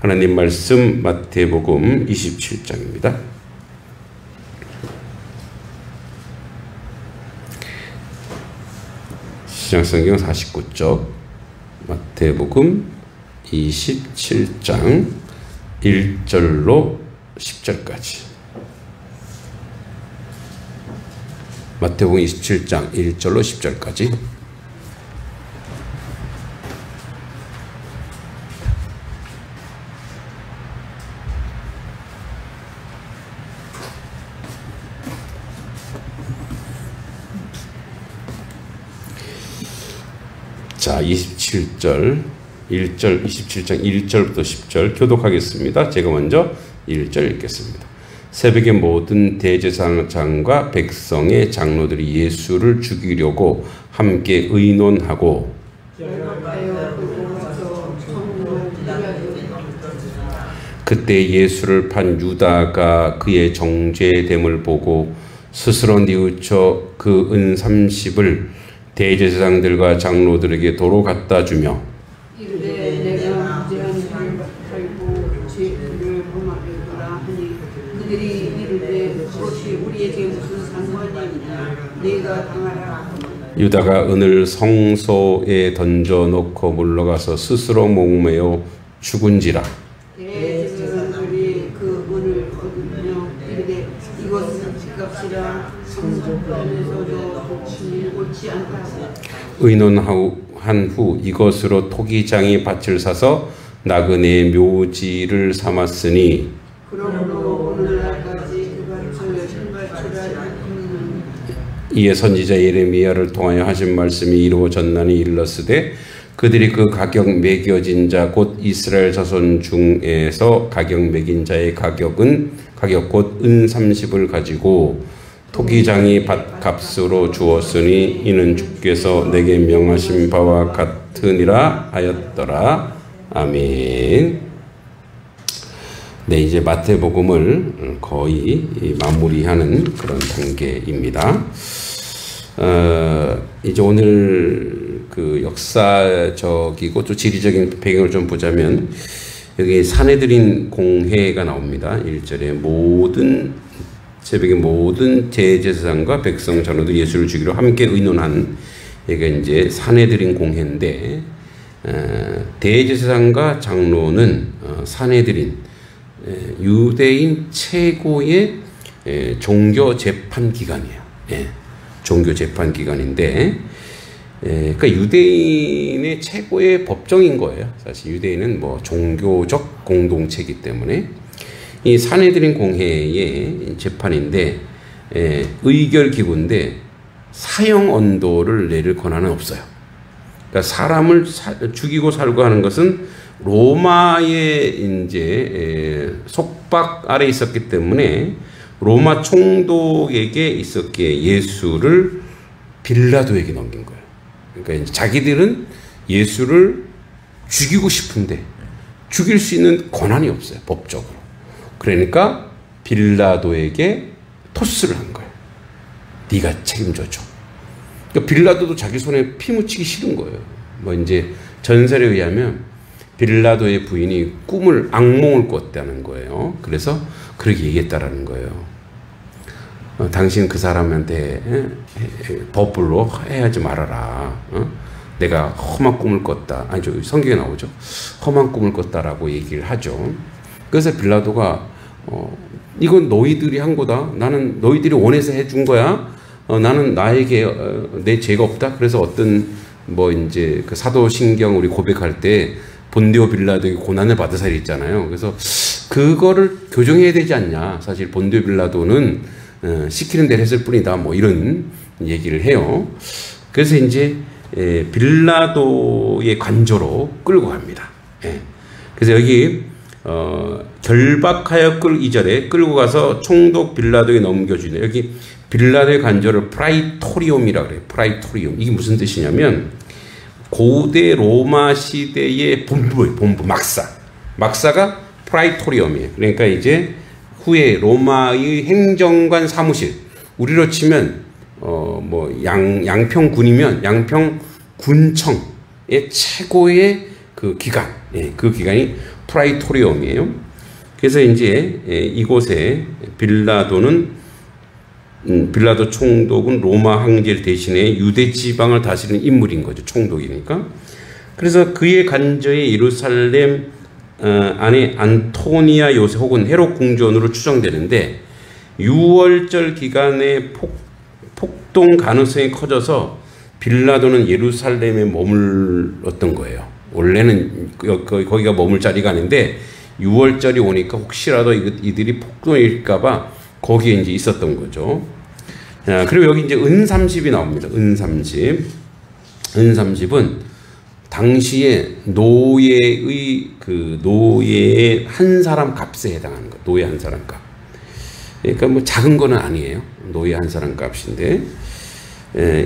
하나님 말씀 마태복음 27장입니다. 시장성경 49쪽 마태복음 27장 1절로 10절까지. 마태복음 27장 1절로 10절까지. 자, 27장 1절부터 10절 교독하겠습니다. 제가 먼저 1절 읽겠습니다. 새벽에 모든 대제사장과 백성의 장로들이 예수를 죽이려고 함께 의논하고 그때 예수를 판 유다가 그의 정죄됨을 보고 스스로 뉘우쳐 그 은 30을 대제사장들과 장로들에게 도로 갖다 주며 이르되 내가 무죄한 자를 팔고 죄를 범하였노라 하니 그들이 이르되 그것이 우리에게 무슨 상관이 있냐 네가 당하라. 유다가 은을 성소에 던져놓고 물러가서 스스로 목매어 죽은지라. 대제사장들이 그 은을 얻으며 이르되 이것은 집값이라 성전에서도 옳지 않다. 의논한 후 이것으로 토기장이 밭을 사서 나그네의 묘지를 삼았으니 그러므로 오늘날까지 그 밭을 신발치라 읽는. 이에 선지자 예레미야를 통하여 하신 말씀이 이루어졌나니 일렀으되 그들이 그 가격 매겨진 자 곧 이스라엘 자손 중에서 가격 매긴 자의 가격 곧 은 30을 가지고 토기장이 밭값으로 주었으니 이는 주께서 내게 명하신 바와 같으니라 하였더라. 아멘. 네, 이제 마태복음을 거의 마무리하는 그런 단계입니다. 이제 오늘 그 역사적이고 또 지리적인 배경을 좀 보자면 여기 산헤드린 공회가 나옵니다. 1절에 새벽에 모든 대제사장과 백성 장로들 예수를 죽이려 함께 의논한, 이게 이제 산헤드린 공회인데, 대제사장과 장로는 산헤드린 유대인 최고의 종교 재판 기관이에요. 종교 재판 기관인데, 그러니까 유대인의 최고의 법정인 거예요. 사실 유대인은 뭐 종교적 공동체이기 때문에. 이 산헤드린 공회의 재판인데 의결 기구인데 사형 언도를 내릴 권한은 없어요. 그러니까 사람을 죽이고 살고 하는 것은 로마의 이제 속박 아래 있었기 때문에 로마 총독에게 있었기에 예수를 빌라도에게 넘긴 거예요. 그러니까 이제 자기들은 예수를 죽이고 싶은데 죽일 수 있는 권한이 없어요, 법적으로. 그러니까 빌라도에게 토스를 한 거예요. 네가 책임져줘. 그러니까 빌라도도 자기 손에 피 묻히기 싫은 거예요. 뭐 이제 전설에 의하면 빌라도의 부인이 악몽을 꿨다는 거예요. 그래서 그렇게 얘기했다라는 거예요. 당신 그 사람한테 법으로 해하지 말아라. 내가 험한 꿈을 꿨다. 아니죠, 성경에 나오죠. 험한 꿈을 꿨다라고 얘기를 하죠. 그래서 빌라도가 이건 너희들이 한 거다. 나는 너희들이 원해서 해준 거야. 나는 나에게 내 죄가 없다. 그래서 어떤 뭐 이제 그 사도신경 우리 고백할 때 본디오 빌라도에게 고난을 받으사 있잖아요. 그래서 그거를 교정해야 되지 않냐. 사실 본디오 빌라도는 시키는 대로 했을 뿐이다. 뭐 이런 얘기를 해요. 그래서 이제 빌라도의 관저로 끌고 갑니다. 그래서 여기 결박하여 2절에 끌고 가서 총독 빌라도에 넘겨주네. 여기 빌라도의 관저를 프라이토리움이라고 그래요. 프라이토리움. 이게 무슨 뜻이냐면 고대 로마 시대의 본부 막사가 프라이토리움이에요. 그러니까 이제 후에 로마의 행정관 사무실, 우리로 치면 뭐 양평군이면 양평군청의 최고의 그 기관, 그 기관이 프라이토리움이에요. 그래서 이제 이곳에 빌라도 총독은 로마 황제 대신에 유대 지방을 다스리는 인물인 거죠. 총독이니까. 그래서 그의 간저에 예루살렘 안에 안토니아 요새 혹은 헤롯 궁전으로 추정되는데 6월절 기간에 폭동 가능성이 커져서 빌라도는 예루살렘에 머물렀던 거예요. 원래는 거기가 머물 자리가 아닌데 6월절이 오니까 혹시라도 이들이 폭동일까봐 거기에 이제 있었던 거죠. 그리고 여기 이제 은30이 나옵니다. 은30. 은30은 당시에 노예의 한 사람 값에 해당하는 거. 노예 한 사람 값. 그러니까 뭐 작은 거는 아니에요. 노예 한 사람 값인데,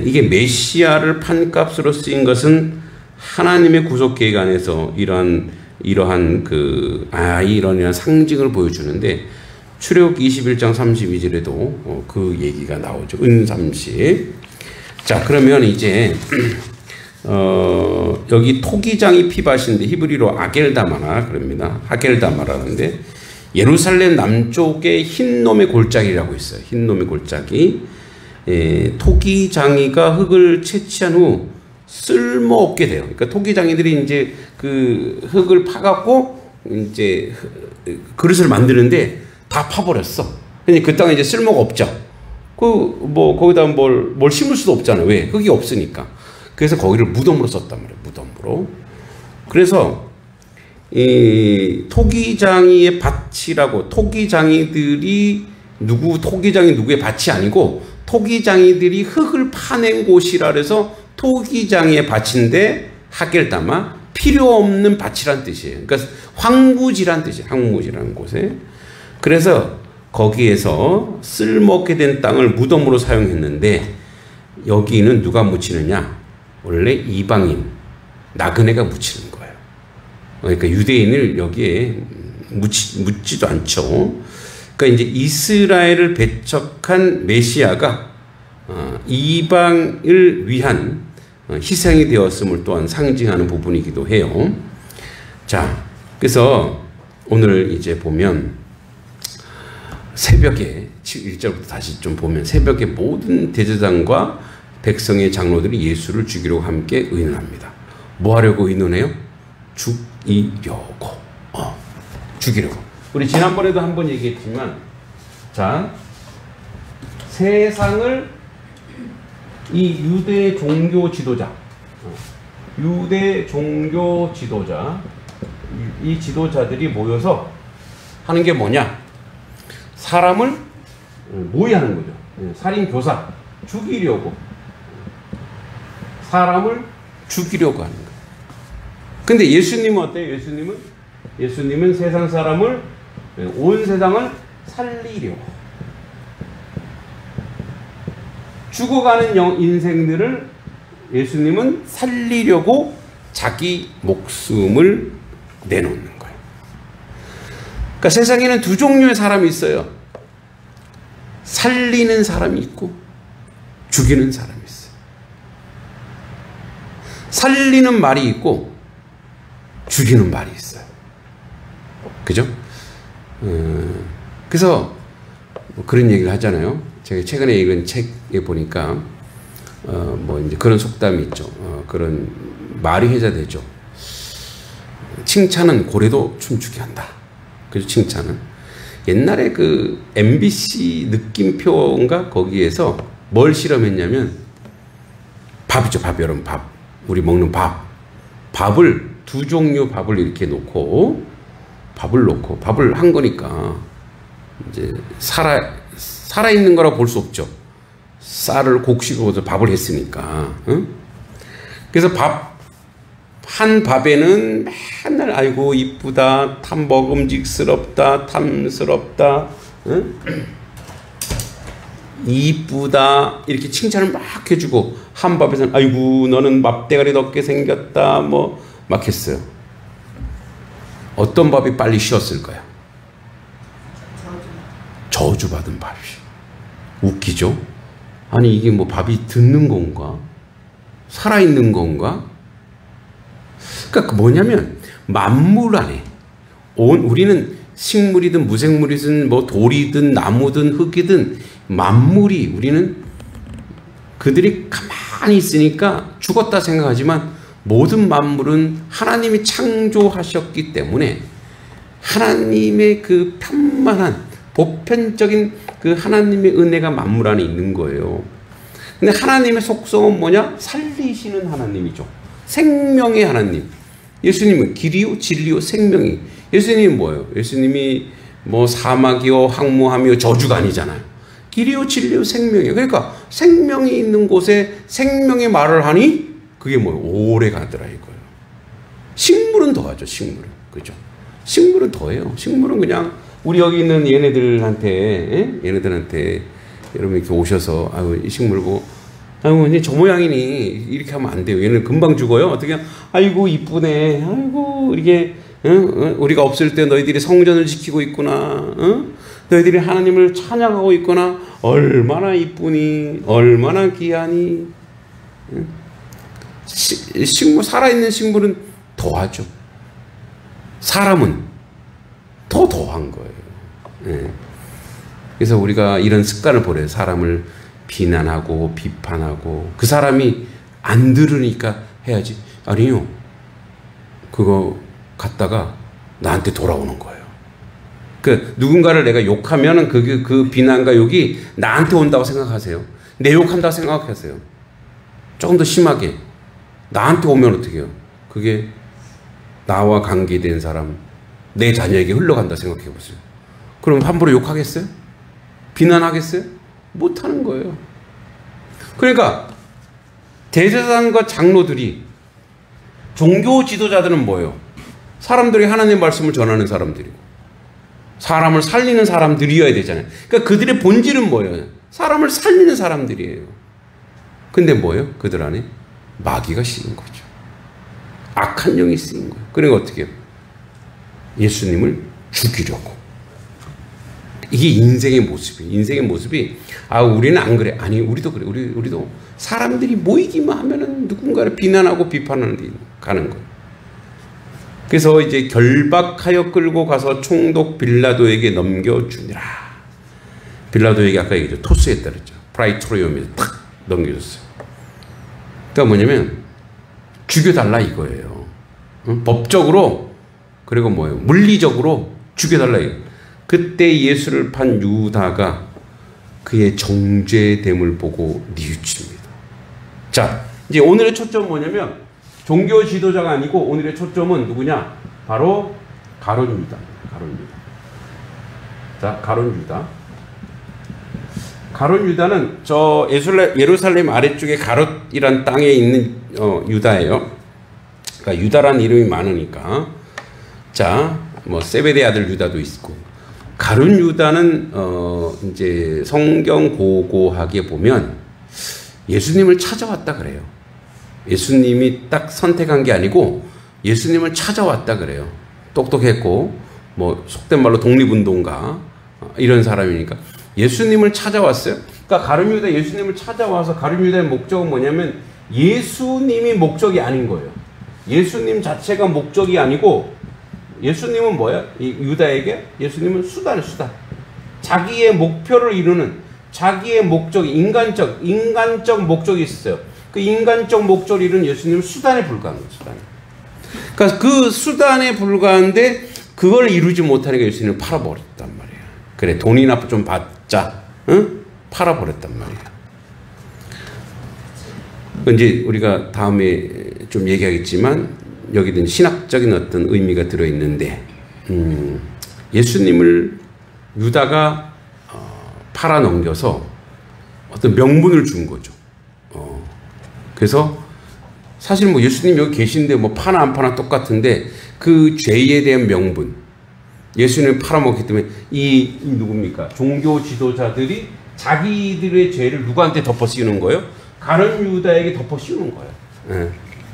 이게 메시아를 판값으로 쓰인 것은 하나님의 구속 계획 안에서 이러한 상징을 보여주는데, 출애굽 21장 32절에도 그 얘기가 나오죠. 은30. 자, 그러면 이제 여기 토기장이 피밭인데 히브리로 아겔다마라 그럽니다. 하겔다마라는데 예루살렘 남쪽에 흰놈의 골짜기라고 있어요. 흰놈의 골짜기. 토기장이가 흙을 채취한 후 쓸모없게 돼요. 그러니까 토기장이들이 이제 그 흙을 파갖고 이제 그릇을 만드는데 다 파버렸어. 그러니까 그 땅에 이제 쓸모가 없죠. 거기다 뭘 심을 수도 없잖아요. 왜? 흙이 없으니까. 그래서 거기를 무덤으로 썼단 말이에요. 무덤으로. 그래서 이 토기장이의 밭이라고, 토기장이 누구의 밭이 아니고 토기장이들이 흙을 파낸 곳이라 그래서 토기장이의 밭인데 하겔다마, 필요 없는 밭이란 뜻이에요. 그러니까 황무지란 뜻이에요. 황무지라는 곳에. 그래서 거기에서 쓸모없게 된 땅을 무덤으로 사용했는데 여기는 누가 묻히느냐? 원래 이방인, 나그네가 묻히는 거예요. 그러니까 유대인을 여기에 묻지도 않죠. 그러니까 이제 이스라엘을 배척한 메시아가 이방을 위한 희생이 되었음을 또한 상징하는 부분이기도 해요. 자, 그래서 오늘 이제 보면 새벽에 1절부터 다시 좀 보면 새벽에 모든 대제사장과 백성의 장로들이 예수를 죽이려고 함께 의논합니다. 뭐 하려고 의논해요? 죽이려고. 우리 지난번에도 한번 얘기했지만, 자, 세상을 이 유대 종교 지도자, 이 지도자들이 모여서 하는 게 뭐냐? 사람을 모의하는 거죠. 살인 교사, 죽이려고. 사람을 죽이려고 하는 거예요. 근데 예수님은 어때요? 예수님은 세상 사람을, 온 세상을 살리려고. 죽어가는 인생들을 예수님은 살리려고 자기 목숨을 내놓는 거예요. 그러니까 세상에는 두 종류의 사람이 있어요. 살리는 사람이 있고 죽이는 사람이 있어요. 살리는 말이 있고 죽이는 말이 있어요. 그죠? 그래서 그런 얘기를 하잖아요. 제가 최근에 읽은 책에 보니까 이제 그런 속담이 있죠. 그런 말이 회자되죠. 칭찬은 고래도 춤추게 한다. 그죠? 칭찬은. 옛날에 그 MBC 느낌표인가 거기에서 뭘 실험했냐면 밥이죠. 밥, 여러분 밥. 우리 먹는 밥. 밥을 두 종류 밥을 이렇게 놓고 밥을 한 거니까 이제 살아있는 거라 볼 수 없죠. 쌀을 곡식으로 밥을 했으니까. 응? 그래서 한 밥에는 맨날 아이고 이쁘다, 먹음직스럽다, 탐스럽다, 응? 이쁘다 이렇게 칭찬을 막 해주고, 한 밥에서는 아이고 너는 맛대가리 덥게 생겼다 막 했어요. 어떤 밥이 빨리 쉬었을까요? 저주받은 밥이. 웃기죠? 아니 이게 뭐 밥이 듣는 건가? 살아있는 건가? 그러니까 뭐냐면 만물 안에 우리는 식물이든 무생물이든 뭐 돌이든 나무든 흙이든 만물이 우리는 그들이 가만히 있으니까 죽었다 생각하지만 모든 만물은 하나님이 창조하셨기 때문에 하나님의 그 편만한 보편적인 그 하나님의 은혜가 만물 안에 있는 거예요. 근데 하나님의 속성은 뭐냐? 살리시는 하나님이죠. 생명의 하나님. 예수님은 길이요 진리요 생명이. 예수님이 뭐예요? 예수님이 뭐 사막이요 황무함이요 저주가 아니잖아요. 길이요 진리요 생명이에요. 그러니까 생명이 있는 곳에 생명의 말을 하니 그게 뭐예요? 오래 가더라 이거예요. 식물은 더하죠. 식물은. 그죠? 식물은 더해요. 식물은 그냥 우리 여기 있는 얘네들한테 여러분 이렇게 오셔서 아유 이 식물 보고 아이고 이제 저 모양이니 이렇게 하면 안 돼요. 얘는 금방 죽어요. 어떻게 아이고 이쁘네. 아이고 이게 우리가 없을 때 너희들이 성전을 지키고 있구나. 너희들이 하나님을 찬양하고 있구나. 얼마나 이쁘니. 얼마나 귀하니. 식물 살아있는 식물은 더하죠. 사람은 더 더한 거예요. 예. 그래서 우리가 이런 습관을 버려요. 사람을 비난하고 비판하고 그 사람이 안 들으니까 해야지. 아니요. 그거 갖다가 나한테 돌아오는 거예요. 그 누군가를 내가 욕하면은 그 비난과 욕이 나한테 온다고 생각하세요. 내 욕한다고 생각하세요. 조금 더 심하게 나한테 오면 어떻게 해요? 그게 나와 관계된 사람, 내 자녀에게 흘러간다 생각해 보세요. 그럼 함부로 욕하겠어요? 비난하겠어요? 못하는 거예요. 그러니까 대제사장과 장로들이 종교 지도자들은 뭐예요? 사람들이 하나님의 말씀을 전하는 사람들이고 사람을 살리는 사람들이어야 되잖아요. 그러니까 그들의 본질은 뭐예요? 사람을 살리는 사람들이에요. 근데 뭐예요? 그들 안에 마귀가 씌인 거죠. 악한 영이 쓰인 거예요. 그러니까 어떻게 해요? 예수님을 죽이려고. 이게 인생의 모습이에요. 인생의 모습이 우리는 안 그래. 아니 우리도 그래. 우리도 사람들이 모이기만 하면은 누군가를 비난하고 비판하는 데 가는 거예요. 그래서 이제 결박하여 끌고 가서 총독 빌라도에게 넘겨주니라. 빌라도에게 아까 얘기했죠. 토스했다 그랬죠. 프라이토리움에서 탁 넘겨줬어요. 그러니까 뭐냐면 죽여달라 이거예요. 응? 법적으로 그리고 뭐예요? 물리적으로 죽여달라 이거예요. 그때 예수를 판 유다가 그의 정죄됨을 보고 뉘우칩니다. 자, 이제 오늘의 초점은 뭐냐면 종교 지도자가 아니고 오늘의 초점은 누구냐? 바로 가룟 유다. 가룟 유다. 자, 가룟 유다. 가룟 유다는 저 예루살렘 아래쪽에 가롯이란 땅에 있는 유다예요. 그러니까 유다란 이름이 많으니까. 자, 뭐 세베대 아들 유다도 있고. 가룟 유다는 이제 성경 고고하게 보면 예수님을 찾아왔다 그래요. 예수님이 딱 선택한 게 아니고 예수님을 찾아왔다 그래요. 똑똑했고 뭐 속된 말로 독립운동가 이런 사람이니까 예수님을 찾아왔어요. 그러니까 가룟 유다 예수님을 찾아와서 가룟 유다의 목적은 뭐냐면 예수님이 목적이 아닌 거예요. 예수님 자체가 목적이 아니고 예수님은 뭐야? 이 유다에게 예수님은 수단이에요. 수단. 자기의 목표를 이루는 자기의 목적이 인간적 목적이 있어요. 그 인간적 목적을 이루는 예수님은 수단에 불과한 거예요. 수단. 그러니까 그 수단에 불과한데 그걸 이루지 못하니까 예수님을 팔아버렸단 말이에요. 그래 돈이나 좀 받자. 응? 팔아버렸단 말이에요. 이제 우리가 다음에 좀 얘기하겠지만 여기는 신학적인 어떤 의미가 들어있는데 예수님을 유다가 팔아넘겨서 어떤 명분을 준 거죠. 그래서 사실 뭐 예수님 여기 계신데 뭐 파나 안 파나 똑같은데 그 죄에 대한 명분 예수님을 팔아먹기 때문에 이 누굽니까? 종교 지도자들이 자기들의 죄를 누구한테 덮어 씌우는 거예요? 가룟 유다에게 덮어 씌우는 거예요. 네.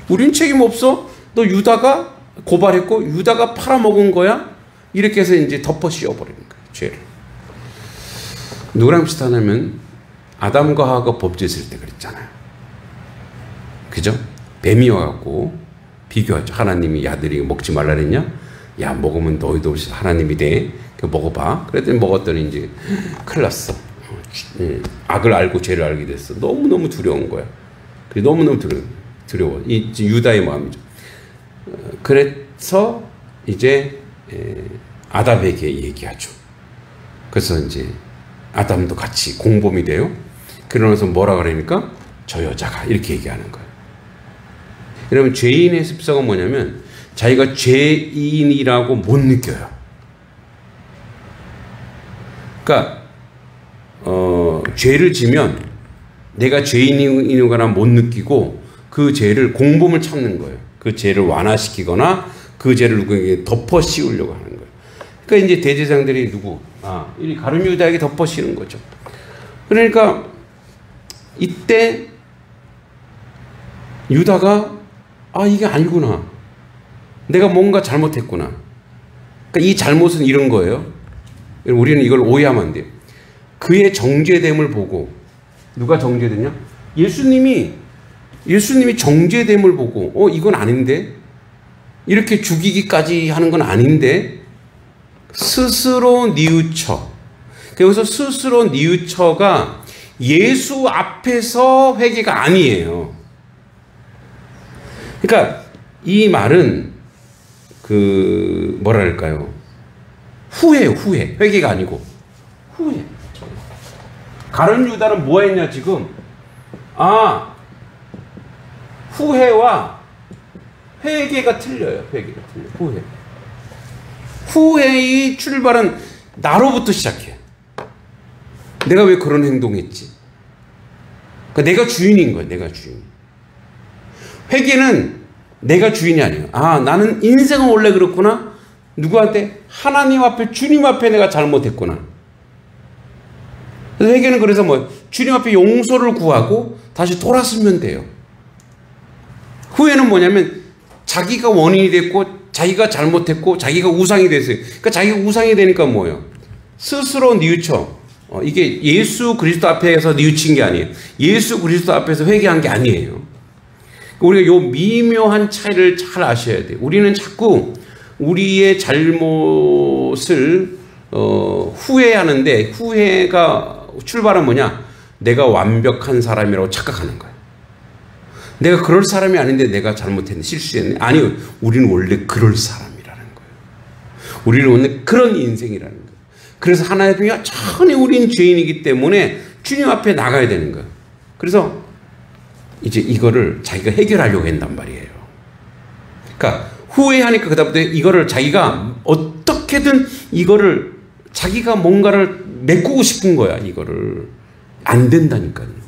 우린 책임 없어? 너 유다가 고발했고 유다가 팔아먹은 거야? 이렇게 해서 이제 덮어 씌워버리는 거예요. 죄를. 누구랑 비슷하냐면 아담과 하와가 범죄했을 때 그랬잖아요. 그죠? 뱀이 와갖고 비교하죠. 하나님이 야들이 먹지 말라 그랬냐? 야, 먹으면 너희도 하나님이 돼. 먹어봐. 그랬더니 먹었더니 이제 큰일 났어. 악을 알고 죄를 알게 됐어. 너무너무 두려운 거야. 너무너무 두려워. 이 유다의 마음이죠. 그래서 이제 아담에게 얘기하죠. 그래서 이제 아담도 같이 공범이 돼요. 그러면서 뭐라 그러니까 저 여자가 이렇게 얘기하는 거예요. 여러분, 죄인의 습성은 뭐냐면 자기가 죄인이라고 못 느껴요. 그러니까 죄를 지면 내가 죄인인 거나 못 느끼고 그 죄를 공범을 찾는 거예요. 그 죄를 완화시키거나 그 죄를 누구에게 덮어 씌우려고 하는 거예요. 그러니까 이제 대제사장들이 이 가룟 유다에게 덮어 씌우는 거죠. 그러니까 이때 유다가 이게 아니구나. 내가 뭔가 잘못했구나. 그러니까 이 잘못은 이런 거예요. 우리는 이걸 오해하면 안 돼요. 그의 정죄됨을 보고, 누가 정죄됐냐? 예수님이 정죄됨을 보고 이건 아닌데, 이렇게 죽이기까지 하는 건 아닌데, 스스로 뉘우쳐. 여기서 스스로 뉘우쳐가 예수 앞에서 회개가 아니에요. 그러니까 이 말은 뭐랄까요? 후회예요, 후회. 회개가 아니고 후회. 가룟 유다는 뭐 했냐 지금? 후회와 회개가 틀려요. 회개가 틀려. 후회의 출발은 나로부터 시작해. 내가 왜 그런 행동했지? 그러니까 내가 주인인 거예요. 내가 주인. 회개는 내가 주인이 아니에요. 나는 인생은 원래 그렇구나. 누구한테? 하나님 앞에, 주님 앞에 내가 잘못했구나. 그래서 회개는 그래서 주님 앞에 용서를 구하고 다시 돌아서면 돼요. 후회는 뭐냐면 자기가 원인이 됐고 자기가 잘못했고 자기가 우상이 됐어요. 그러니까 자기가 우상이 되니까 뭐예요? 스스로 뉘우쳐. 이게 예수 그리스도 앞에서 뉘우친 게 아니에요. 예수 그리스도 앞에서 회개한 게 아니에요. 우리가 요 미묘한 차이를 잘 아셔야 돼요. 우리는 자꾸 우리의 잘못을 후회하는데, 후회가 출발은 뭐냐? 내가 완벽한 사람이라고 착각하는 거예요. 내가 그럴 사람이 아닌데 내가 잘못했네, 실수했네. 아니요, 우리는 원래 그럴 사람이라는 거예요. 우리는 원래 그런 인생이라는 거예요. 그래서 하나님이 여전히 우린 죄인이기 때문에 주님 앞에 나가야 되는 거예요. 그래서 이제 이거를 자기가 해결하려고 한단 말이에요. 그러니까 후회하니까 그다음부터 이거를 자기가 어떻게든 이거를 자기가 뭔가를 메꾸고 싶은 거야. 이거를 안 된다니까요.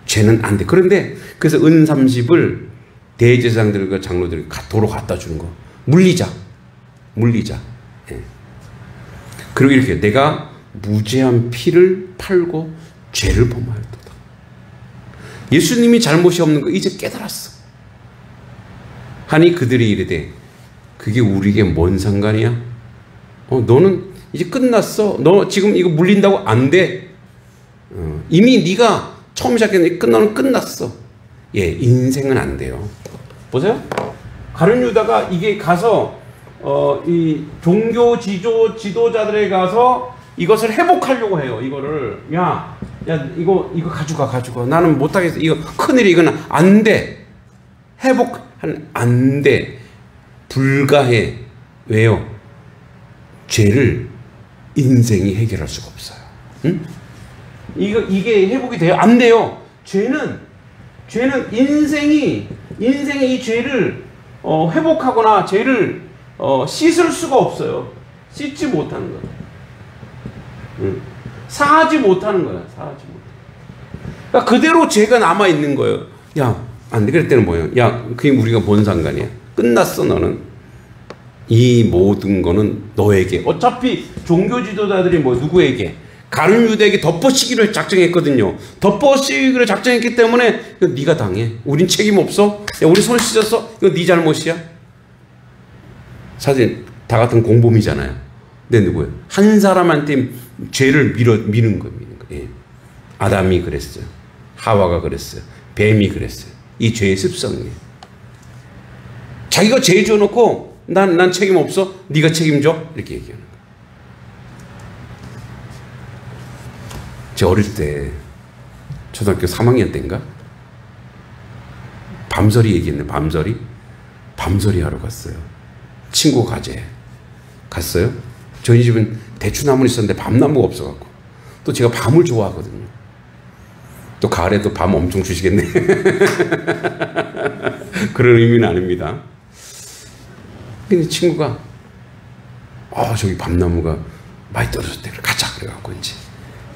죄는 안 돼. 그런데 그래서 은 30을 대제사장들과 장로들이 도로 갖다 주는 거. 물리자. 예. 그리고 이렇게 내가 무죄한 피를 팔고 죄를 범하였도다. 예수님이 잘못이 없는 거 이제 깨달았어. 하니 그들이 이르되 그게 우리에게 뭔 상관이야? 너는 이제 끝났어. 너 지금 이거 물린다고 안 돼. 이미 네가 처음 시작했는데 너는 끝났어. 인생은 안 돼요. 보세요. 가룟 유다가 이게 가서 이 종교 지도자들에 가서 이것을 회복하려고 해요. 이거를 야 이거 가져가. 나는 못하겠어. 이거 큰일이 이거는 안 돼. 안 돼. 불가해. 왜요? 죄를 인생이 해결할 수가 없어요. 응? 이게 회복이 돼요? 안 돼요. 죄는 인생이 이 죄를 회복하거나 죄를 씻을 수가 없어요. 씻지 못하는 거예요. 응. 사하지 못하는 거야. 그러니까 그대로 죄가 남아 있는 거예요. 안 돼. 그럴 때는 뭐예요? 그게 우리가 뭔 상관이야? 끝났어, 너는. 이 모든 거는 너에게. 어차피 종교 지도자들이 누구에게? 가룟 유다에게 덮어씌기를 작정했거든요. 덮어씌기를 작정했기 때문에 네가 당해. 우린 책임 없어. 우리 손 씻었어. 이거 네 잘못이야. 사실 다 같은 공범이잖아요. 근데 누구예요? 한 사람한테 죄를 미는 거예요. 예. 아담이 그랬어요. 하와가 그랬어요. 뱀이 그랬어요. 이 죄의 습성이에요. 자기가 죄 지어놓고 난 책임 없어. 네가 책임져. 이렇게 얘기하는 거예요. 제가 어릴 때 초등학교 3학년 때인가 밤설이 얘기했네. 밤설이 하러 갔어요. 친구 가재 갔어요. 저희 집은 대추나무 있었는데 밤나무가 없어갖고, 또 제가 밤을 좋아하거든요. 또 가을에도 밤 엄청 주시겠네. 그런 의미는 아닙니다. 근데 친구가 저기 밤나무가 많이 떨어졌대. 그래 가자. 그래갖고 이제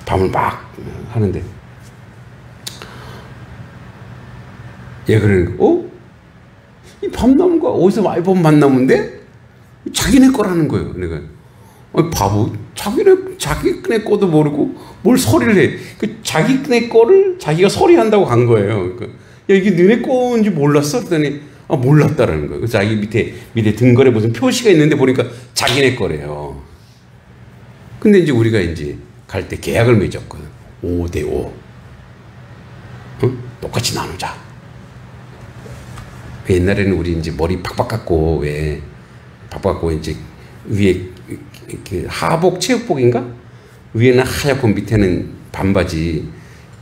밤을 막 하는데, 얘 그러는 거, 이 밤나무가 어디서 많이 본 밤나무인데 자기네 거라는 거예요. 내가 바보, 자기네 거도 모르고 뭘 소리를 해. 그 자기네 거를 자기가 소리한다고 간 거예요. 그러니까, 야, 이게 너네 거인지 몰랐어? 그랬더니 몰랐다라는 거예요. 그래서 자기 밑에 등걸에 무슨 표시가 있는데 보니까 자기네 거래요. 근데 이제 우리가 이제 갈 때 계약을 맺었거든. 5대5. 응? 똑같이 나누자. 옛날에는 우리 이제 머리 팍팍 깎고, 이제 위에 이렇게 하복 체육복인가? 위에는 하얗고 밑에는 반바지,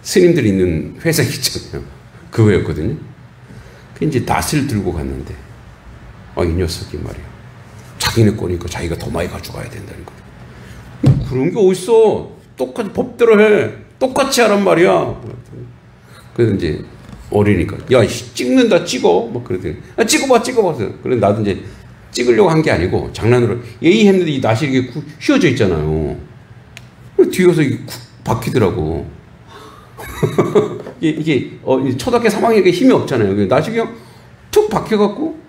스님들 있는 회색 있잖아요. 그거였거든요. 그 이제 낫을 들고 갔는데, 이 녀석이 말이야. 자기네 거니까 자기가 더 많이 가져가야 된다는 거야. 그런 게 어딨어? 똑같이 법대로 해. 똑같이 하란 말이야. 그래서 이제 어리니까, 야, 찍는다, 찍어. 막 그러더니, 찍어봐. 그래, 나도 이제 찍으려고 한 게 아니고, 장난으로, 예의 했는데 이 낫이 이렇게 휘어져 있잖아요. 뒤에서 이게 쿡 박히더라고. 이게, 초등학교 3학년에 힘이 없잖아요. 낫이 그냥 툭 박혀갖고,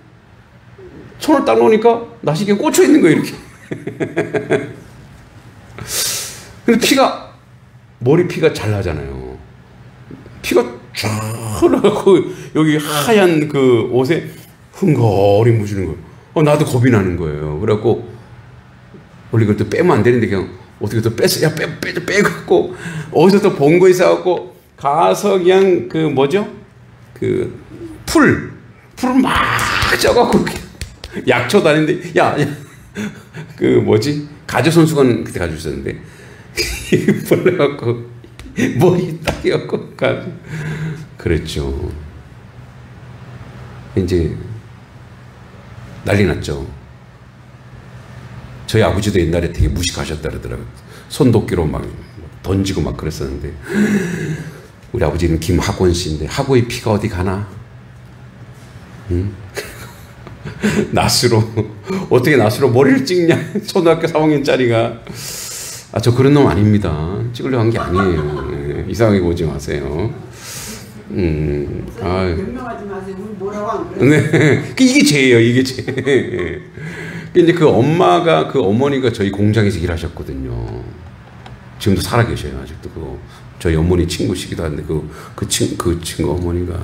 손을 딱 놓으니까 낫이 그냥 꽂혀 있는 거예요, 이렇게. 근데 머리 피가 잘 나잖아요. 피가 쫙 나고 여기 하얀 그 옷에 흥거리 묻히는 거예요. 나도 겁이 나는 거예요. 그래갖고 원래 그걸 또 빼면 안 되는데 그냥 어떻게 또 뺐어. 야, 빼갖고 어디서 또 본 거 있어갖고 가서 그냥 그 뭐죠? 그 풀을 막 쪄갖고 약초 다니는데, 야, 그 뭐지? 가저손수건 그때 가지고 있었는데 벌레갖고 머리 딱 해갖고 가지고 그랬죠. 이제 난리 났죠. 저희 아버지도 옛날에 되게 무식하셨다 그러더라고요. 손도끼로 막 던지고 막 그랬었는데, 우리 아버지는 김학원 씨인데 학원의 피가 어디 가나? 응? 낫으로 어떻게 낫으로 머리를 찍냐? 초등학교 3학년짜리가. 저 그런 놈 아닙니다. 찍으려고 한 게 아니에요. 네, 이상하게 보지 마세요. 변명하지 마세요. 우리 뭐라고 안 그래? 네, 이게 죄예요. 이게 죄. 이제 그 어머니가 저희 공장에서 일하셨거든요. 지금도 살아 계셔요. 아직도 저희 어머니 친구시기도 한데 그 친구 어머니가.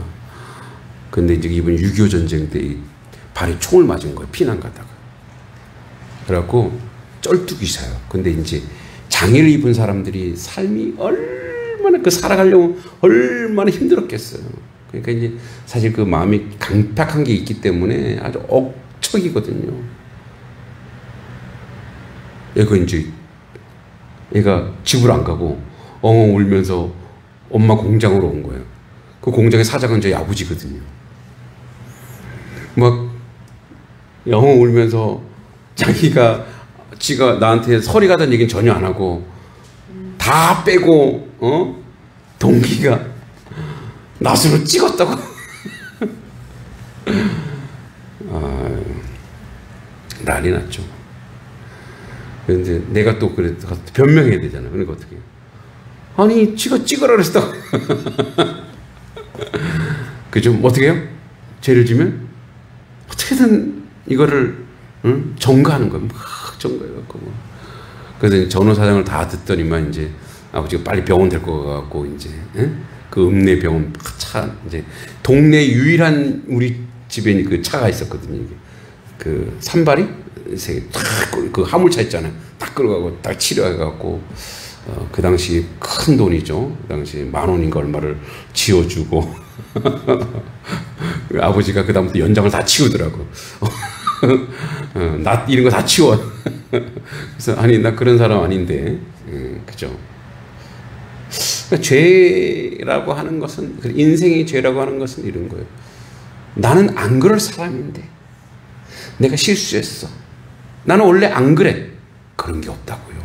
근데 이제 이분 6.25 전쟁 때 발에 총을 맞은 거예요. 피난 가다가. 그래갖고 쩔뚝이 사요. 근데 이제 장애를 입은 사람들이 삶이 얼마나 살아가려면 얼마나 힘들었겠어요. 그러니까 이제 사실 그 마음이 강팍한 게 있기 때문에 아주 억척이거든요. 얘가 집을 안 가고 엉엉 울면서 엄마 공장으로 온 거예요. 그 공장의 사장은 저희 아버지거든요. 막 엉엉 울면서 지가 나한테 서리 가던 얘기는 전혀 안 하고 다 빼고 동기가 낫으로 찍었다고. 난리 났죠. 그런데 내가 또 그래 변명해야 되잖아. 그러니까 어떻게? 아니 지가 찍으라 그랬다고. 그죠? 어떻게 해요? 죄를 지면 어떻게든 이거를 전가하는 거야. 막 전가해갖고. 그래서 전후 사정을 다 듣더니만 이제 아버지가 빨리 병원 될 것 같고 이제 그 읍내 병원 이제 동네 유일한 우리 집에 그 차가 있었거든요. 이게 그 산발이 그 화물차 있잖아요. 딱 끌어가고 딱 치료해갖고 그 당시 큰 돈이죠. 그 당시 10,000원인가 얼마를 지어주고 아버지가 그 다음부터 연장을 다 치우더라고. 나 이런 거 다 치워. 그래서 아니 나 그런 사람 아닌데, 그죠? 그러니까 죄라고 하는 것은, 인생의 죄라고 하는 것은 이런 거예요. 나는 안 그럴 사람인데 내가 실수했어. 나는 원래 안 그래. 그런 게 없다고요.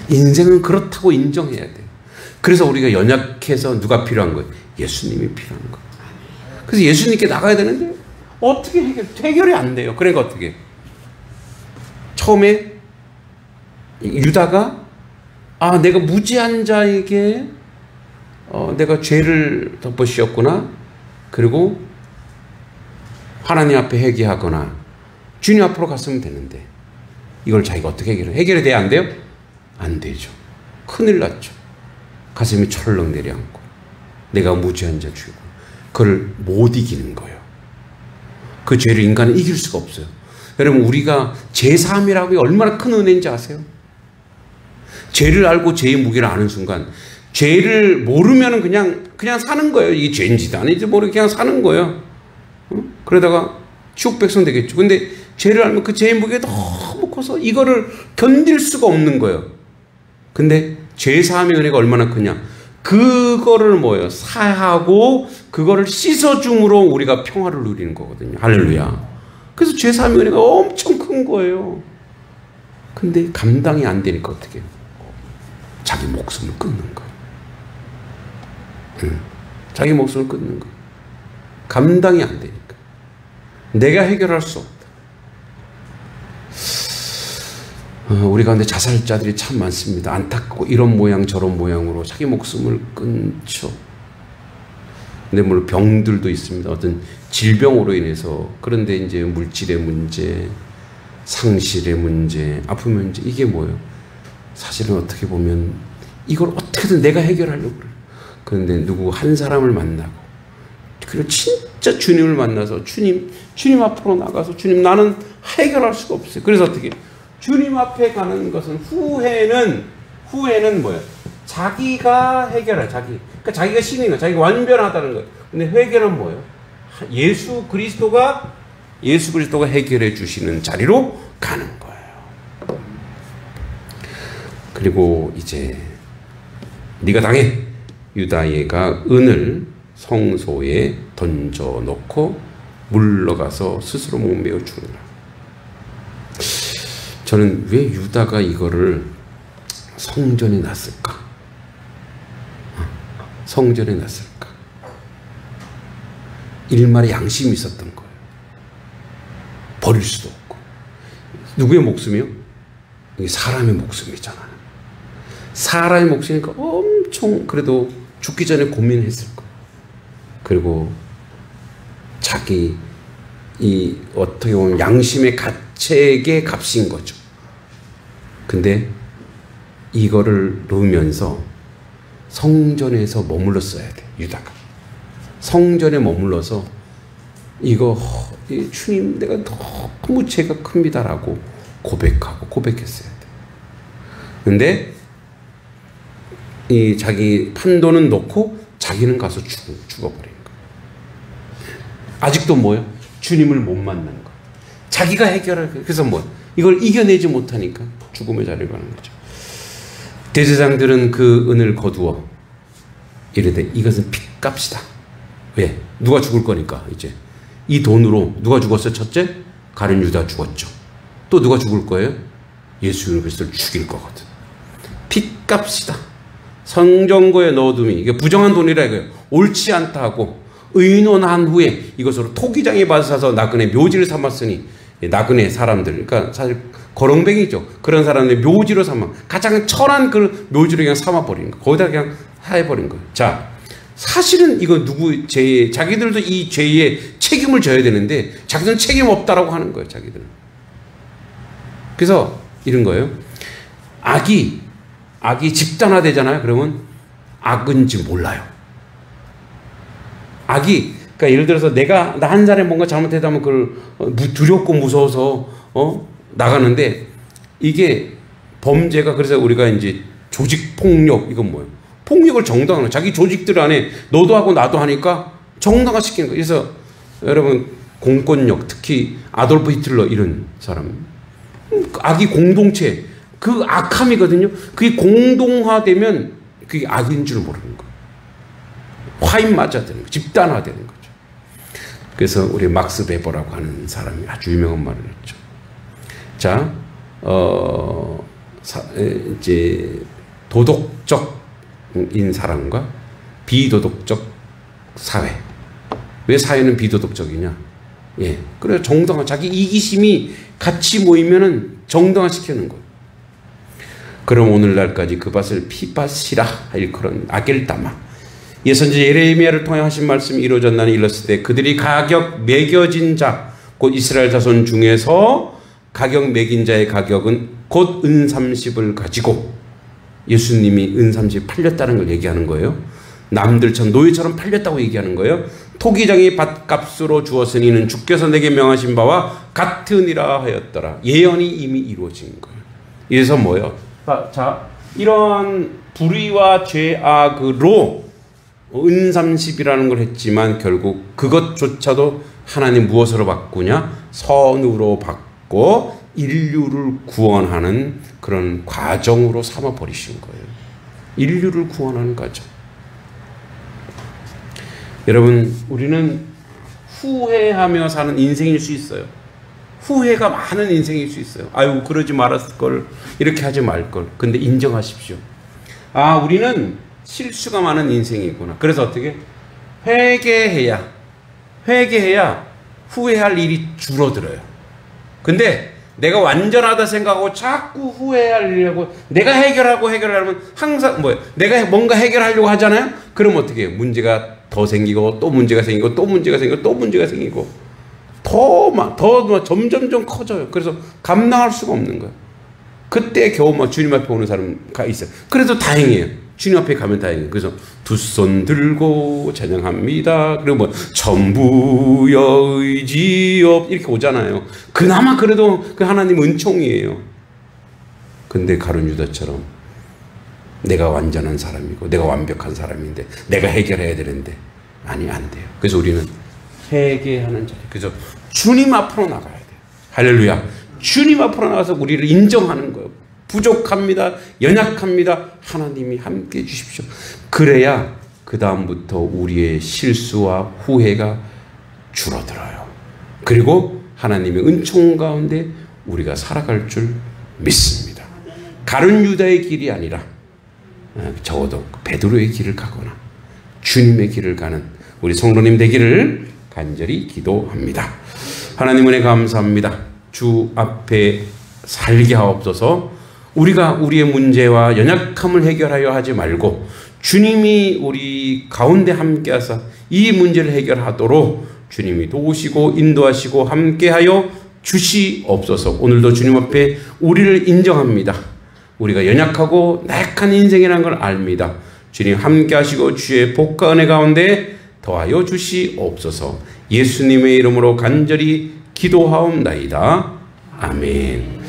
인생은 그렇다고 인정해야 돼요. 그래서 우리가 연약해서 누가 필요한 거예요? 예수님이 필요한 거예요. 그래서 예수님께 나가야 되는데 어떻게 해결이 안 돼요. 그러니까 어떻게? 처음에 유다가 내가 무지한 자에게 내가 죄를 덮어씌웠구나. 그리고 하나님 앞에 회개하거나 주님 앞으로 갔으면 되는데 이걸 자기가 어떻게 해결해요? 해결이 돼야 안 돼요? 안 되죠. 큰일 났죠. 가슴이 철렁 내려앉고 내가 무지한 자 죄고 그걸 못 이기는 거예요. 그 죄를 인간은 이길 수가 없어요. 여러분 우리가 죄사함이라고 얼마나 큰 은혜인지 아세요? 죄를 알고 죄의 무게를 아는 순간 죄를 모르면 그냥 사는 거예요. 이게 죄인지도 아닌지 모르게 그냥 사는 거예요. 그러다가 지옥 백성 되겠죠. 근데 죄를 알면 그 죄의 무게가 너무 커서 이거를 견딜 수가 없는 거예요. 근데 죄사함의 은혜가 얼마나 크냐? 그거를 사하고 그거를 씻어줌으로 우리가 평화를 누리는 거거든요. 할렐루야. 그래서 죄사함의 은혜가 엄청 큰 거예요. 근데 감당이 안 되니까 어떻게 해요? 자기 목숨을 끊는 거예요. 자기 목숨을 끊는 거예요. 감당이 안 되니까. 내가 해결할 수 없다. 우리 가운데 자살자들이 참 많습니다. 안타깝고 이런 모양 저런 모양으로 자기 목숨을 끊죠. 근데 물론 병들도 있습니다. 어떤 질병으로 인해서. 그런데 이제 물질의 문제, 상실의 문제, 아픔의 문제, 이게 뭐예요? 사실은 어떻게 보면 이걸 어떻게든 내가 해결하려고 그래요. 그런데 누구 한 사람을 만나고 그리고 진짜 주님을 만나서 주님 앞으로 나가서 주님 나는 해결할 수가 없어요. 그래서 어떻게 주님 앞에 가는 것은 후회는 뭐예요? 자기가 해결해. 그러니까 자기가 신인 거예요. 자기가 완전하다는 거예요. 근데 해결은 뭐예요? 예수 그리스도가 해결해 주시는 자리로 가는 거예요. 그리고 이제 네가 당해. 유다예가 은을 성소에 던져놓고 물러가서 스스로 목매어 죽느라. 저는 왜 유다가 이거를 성전에 놨을까? 성전에 놨을까? 일말의 양심이 있었던 거예요. 버릴 수도 없고. 누구의 목숨이요? 이게 사람의 목숨이잖아요. 사람의 목숨이니까 엄청 그래도 죽기 전에 고민했을 거예요. 그리고 자기 이 어떻게 보면 양심의 가책의 값인 거죠. 근데 이거를 놓으면서 성전에서 머물렀어야 돼. 유다가 성전에 머물러서 주님 내가 너무 죄가 큽니다라고 고백했어야 돼. 근데 이 자기 판도는 놓고 자기는 가서 죽어버린 거예요. 아직도 뭐예요? 주님을 못 만난 거예요. 자기가 해결할 거예요. 그래서 이걸 이겨내지 못하니까 죽음의 자리로 가는 거죠. 대제사장들은 그 은을 거두어 이르되 이것은 핏값이다. 왜? 누가 죽을 거니까 이제 이 돈으로 누가 죽었어요? 첫째? 가룟 유다 죽었죠. 또 누가 죽을 거예요? 예수 그리스도를 죽일 거거든. 핏값이다. 성전고에 넣어둠이 이게 부정한 돈이라 이거예요. 옳지 않다 하고 의논한 후에 이것으로 토기장에 받아서 나그네 묘지를 삼았으니 나그네 사람들 그러니까 사실 거렁뱅이죠. 그런 사람들 묘지로 삼아 가장 천한 그 묘지로 그냥 삼아버리는 거예요. 거기다 그냥 해버린 거예요. 자, 사실은 이거 자기들도 이 죄의 책임을 져야 되는데 자기들은 책임 없다라고 하는 거예요. 자기들은. 그래서 이런 거예요. 악이 집단화되잖아요. 그러면 악인지 몰라요. 그러니까 예를 들어서 나 한 사람이 뭔가 잘못했다면 그걸 두렵고 무서워서 나가는데 이게 범죄가 그래서 우리가 이제 조직 폭력 이건 뭐예요? 폭력을 정당화하는 자기 조직들 안에 너도 하고 나도 하니까 정당화시키는 거예요. 그래서 여러분 공권력, 특히 아돌프 히틀러 이런 사람, 악이 공동체, 그 악함이거든요. 그게 공동화되면 그게 악인 줄 모르는 거예요. 화인맞아 되는 거예요. 집단화되는 거죠. 그래서 우리 막스 베버라고 하는 사람이 아주 유명한 말을 했죠. 자, 이제 도덕적인 사람과 비도덕적 사회. 왜 사회는 비도덕적이냐? 예, 그래 정당화, 자기 이기심이 같이 모이면은 정당화시키는 거예요. 그럼 오늘날까지 그 밭을 피밭이라 할 그런 아겔다마. 예선지 예레미야를 통해 하신 말씀이 이루어졌나니 일렀을 때 그들이 가격 매겨진 자, 곧 이스라엘 자손 중에서 가격 매긴 자의 가격은 곧 은 30을 가지고, 예수님이 은 30 팔렸다는 걸 얘기하는 거예요. 남들처럼 노예처럼 팔렸다고 얘기하는 거예요. 토기장이 밭값으로 주었으니 이는 주께서 내게 명하신 바와 같으니라 하였더라. 예언이 이미 이루어진 거예요. 그래서 뭐예요? 자, 이런 불의와 죄악으로 은 30이라는 걸 했지만 결국 그것조차도 하나님 무엇으로 바꾸냐? 선으로 바꿔 인류를 구원하는 그런 과정으로 삼아 버리신 거예요. 인류를 구원하는 과정. 여러분, 우리는 후회하며 사는 인생일 수 있어요. 후회가 많은 인생일 수 있어요. 아유, 그러지 말았을 걸, 이렇게 하지 말 걸. 근데 인정하십시오. 아, 우리는 실수가 많은 인생이구나. 그래서 어떻게? 회개해야 후회할 일이 줄어들어요. 근데 내가 완전하다 생각하고 자꾸 후회할 일이라고, 내가 해결하면 항상 뭐예요? 내가 뭔가 해결하려고 하잖아요? 그럼 어떻게 해요? 문제가 더 생기고 또 문제가 생기고 또 문제가 생기고 또 문제가 생기고 더 점점점 커져요. 그래서 감당할 수가 없는 거예요. 그때 겨우 주님 앞에 오는 사람가 있어요. 그래도 다행이에요. 주님 앞에 가면 다행이에요. 그래서 두 손 들고 찬양합니다. 그리고 전부여 의지업 이렇게 오잖아요. 그나마 그래도 그 하나님 은총이에요. 근데 가룟 유다처럼 내가 완전한 사람이고 내가 완벽한 사람인데 내가 해결해야 되는데 아니, 안 돼요. 그래서 우리는 회개하는 자리. 그래서 주님 앞으로 나가야 돼요. 할렐루야. 주님 앞으로 나가서 우리를 인정하는 거예요. 부족합니다. 연약합니다. 하나님이 함께 해주십시오. 그래야 그 다음부터 우리의 실수와 후회가 줄어들어요. 그리고 하나님의 은총 가운데 우리가 살아갈 줄 믿습니다. 가룟 유다의 길이 아니라 적어도 베드로의 길을 가거나 주님의 길을 가는 우리 성도님 되기를 간절히 기도합니다. 하나님 은혜 감사합니다. 주 앞에 살게 하옵소서. 우리가 우리의 문제와 연약함을 해결하여 하지 말고 주님이 우리 가운데 함께 하사 이 문제를 해결하도록 주님이 도우시고 인도하시고 함께하여 주시옵소서. 오늘도 주님 앞에 우리를 인정합니다. 우리가 연약하고 나약한 인생이라는 걸 압니다. 주님 함께 하시고 주의 복과 은혜 가운데 더하여 주시옵소서. 예수님의 이름으로 간절히 기도하옵나이다. 아멘.